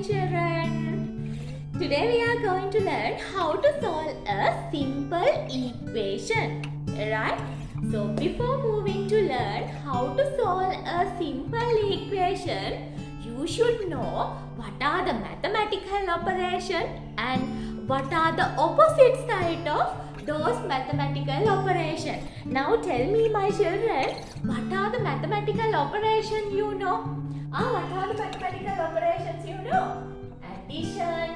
morning, children. Today we are going to learn how to solve a simple equation. Right? So before moving to learn how to solve a simple equation, you should know what are the mathematical operations and what are the opposite side of those mathematical operations. Now tell me, my children, what are the mathematical operations you know? What are the mathematical operations you know? Addition,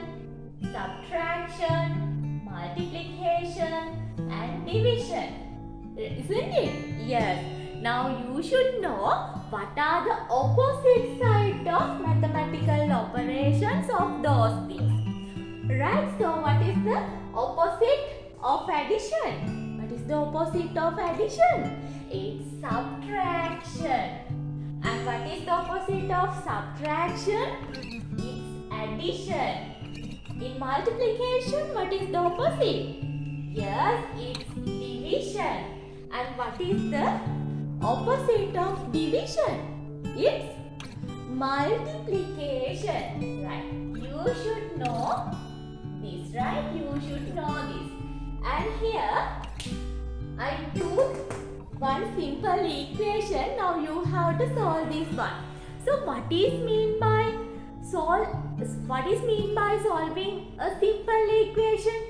subtraction, multiplication and division. Isn't it? Yes. Now you should know what are the opposite side of mathematical operations of those things. Right? So what is the opposite of addition? What is the opposite of addition? It's subtraction. And what is the opposite of subtraction? It's addition. In multiplication, what is the opposite? Yes, it's division. And what is the opposite of division? It's multiplication. Right? You should know this, right? You should know this. And here, I took one simple equation. Now you have to solve this one. So what is mean by solving a simple equation?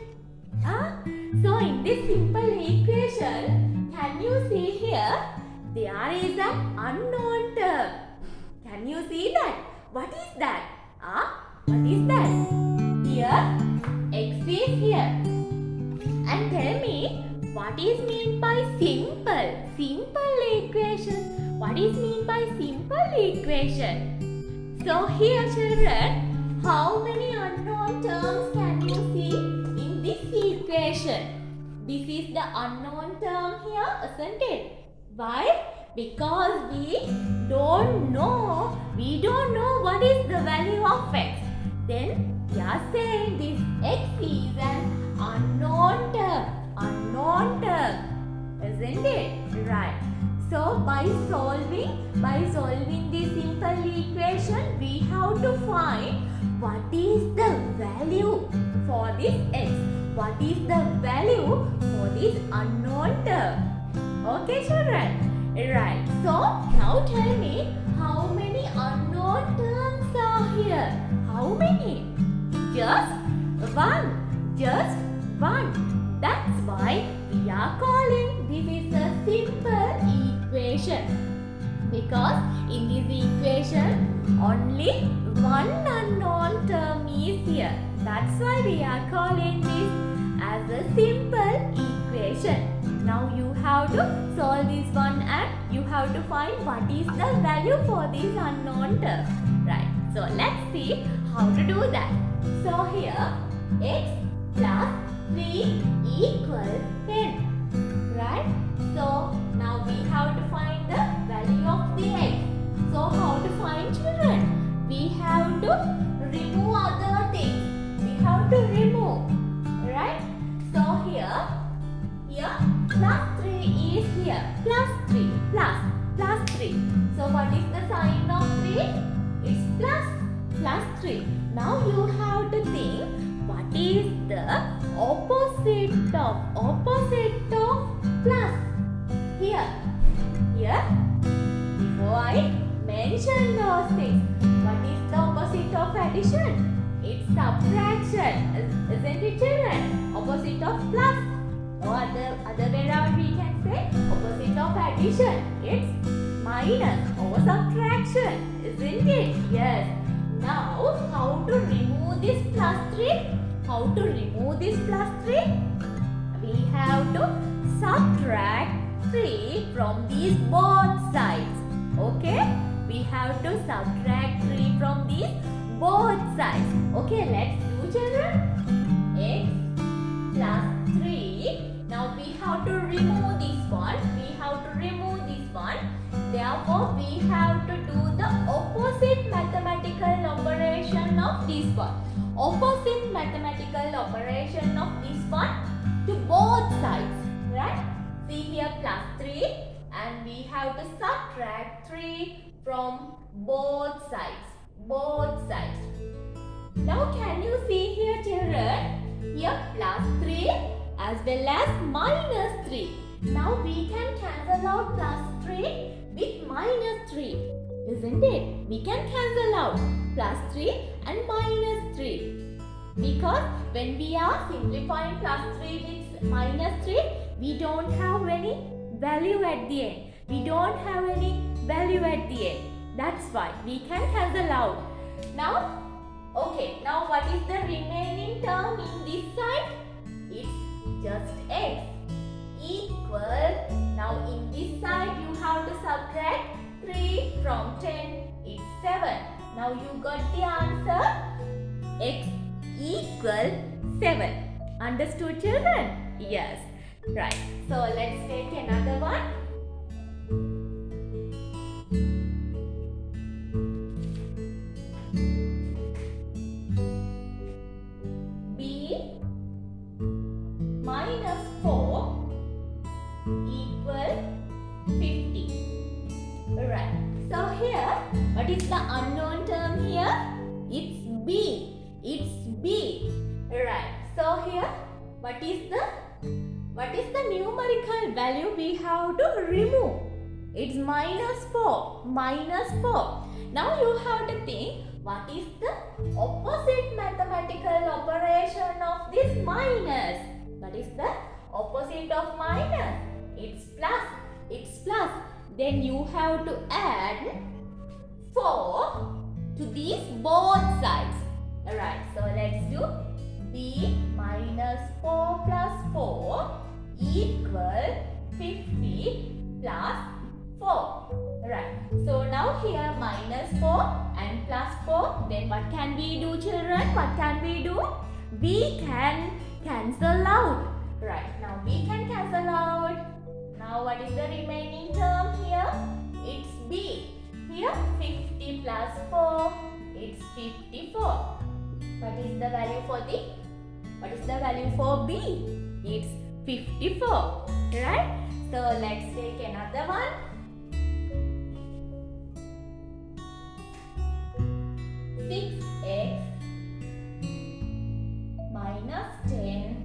So in this simple equation, can you see here? There is an unknown term. Can you see that? What is that? What is that? Here, x is here. And tell me, what is mean by simple equation? What is mean by simple equation? So here, children, how many unknown terms can you see in this equation? This is the unknown term here, isn't it? Why? Because we don't know what is the value of x. Then we are saying this x is an unknown term, isn't it? Right. So by solving this simple equation, we have to find what is the value for this x. What is the value for this unknown term? Okay, children? Right. So now tell me, how many unknown terms are here? How many? Just one. That's why we are calling this is a simple equation. Because in this equation, only one unknown term is here. That's why we are calling this as a simple equation. Now you have to solve this one and you have to find what is the value for this unknown term. Right. So let's see how to do that. So here, x plus 3 equals 10. Right? So now we have to find the value of the x. So how to find, children? We have to remove other things. We have to remove. Right? So here plus 3 is here. Plus 3. So what is the sign of 3? It's plus 3. Now you have to think, what is the opposite of plus? Here. Before I mention those things, what is the opposite of addition? It's subtraction, isn't it, children? Opposite of plus. Or other way around, we can say opposite of addition. It's minus or subtraction, isn't it? Yes. Now, how to remove this plus 3? We have to subtract 3 from these both sides. Okay? We have to subtract 3 from these both sides. Okay, let's do, children. X plus 3. Now we have to remove this one. Therefore, we have to do the opposite mathematical operation of this one. Opposite mathematical operation of this one to both sides. Right? See here, plus 3. And we have to subtract 3 from both sides. Now can you see here, children? Here plus 3 as well as minus 3. Now we can cancel out plus 3 with minus 3. Isn't it? We can cancel out plus 3 and minus 3. Because when we are simplifying plus 3 with minus 3, we don't have any value at the end. We don't have any value at the end. That's why we can cancel out. Now, okay, now what is the remaining term in this side? It's just x equal. Now in this side you have to subtract 3 from 10. It's 7. Now you got the answer. X equal 7. Understood, children? Yes. Right. So let's take another one. B minus 4 equal 50. Right. So here, what is the unknown term here? It's B. It's B. Right. So here, what is the numerical value we have to remove? It's minus 4. Minus 4. Now you have to think, what is the opposite mathematical operation of this minus? What is the opposite of minus? It's plus. It's plus. Then you have to add 4 to these both sides. Alright, so let's do B minus 4 plus 4 equal 50 plus 4. Right, so now here minus 4 and plus 4. Then what can we do, children? What can we do? We can cancel out. Right, now we can cancel out. Now what is the remaining term here? It's B. Here 50 plus 4. It's 54. What is the value for B? It's 54. Right? So let's take another one. Six x minus 10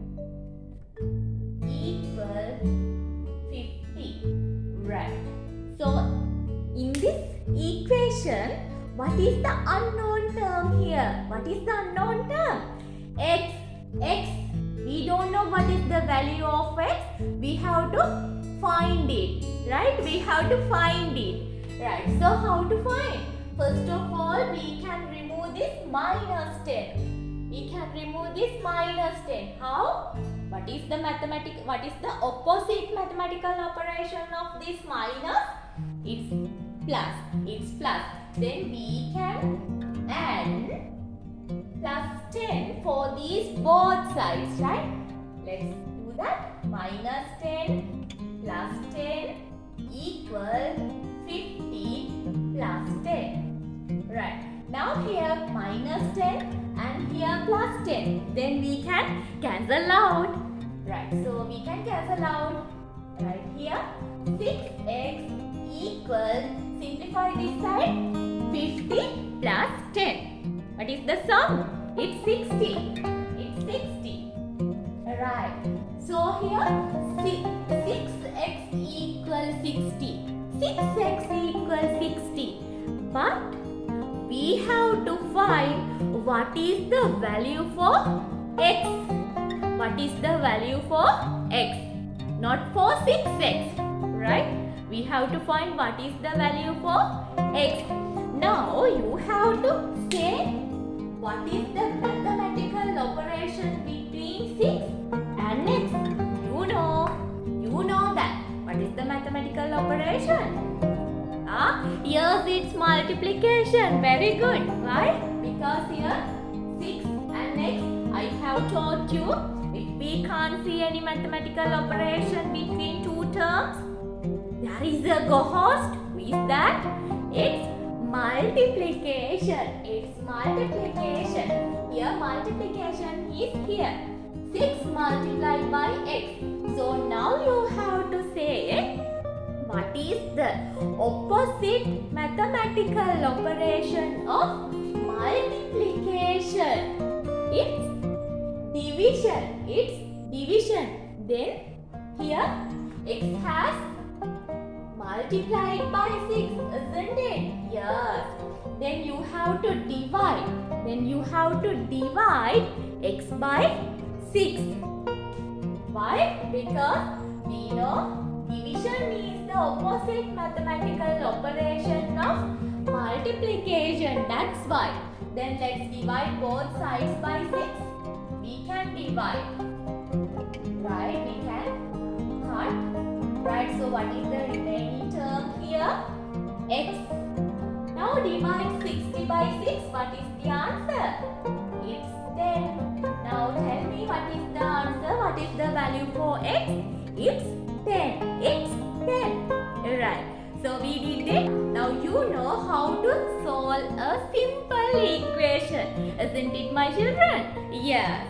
equal 50. Right. So in this equation, what is the unknown term here? What is the unknown term? X. We don't know what is the value of x. We have to find it. Right? We have to find it. Right. So how to find? First of all, we can remove this minus 10. We can remove this minus 10. How? What is the opposite mathematical operation of this minus? It's plus. It's plus. Then we can add plus 10 for these both sides, right? Let's do that. Minus 10 plus 10 equal 50 plus 10. Right. Now here minus 10 and here plus 10. Then we can cancel out. Right. So we can cancel out. Right here 6x equals, simplify this side, 50 plus 10. What is the sum? It's 60. It's 60. Right. So here 6x equals 60. 6x equals 60. But we have to find what is the value for x. What is the value for x? Not for 6x. Right? We have to find what is the value for x. Now you have to say what is the mathematical operation between 6 and x. You know that. What is the mathematical operation? Yes, it's multiplication. Very good. Why? Because here 6 and x, I have taught you, if we can't see any mathematical operation between two terms, there is a ghost. Who is that? It's multiplication. It's multiplication. Here multiplication is here. 6 multiplied by x. So now you have to say what is the opposite mathematical operation of multiplication. It's division. Then here x has multiplied by 6, isn't it? Yes. Then you have to divide. X by 6. Why? Because we know division is the opposite mathematical operation of multiplication. That's why. Then let's divide both sides by 6. We can divide. Right? We can cut. Right? So what is the remaining term here? X. Now divide 60 by 6. What is the answer? It's 10. Now tell me what is the answer? What is the value for x? It's 10. It's 10. Right. So we did it. Now you know how to solve a simple equation. Isn't it, my children? Yes.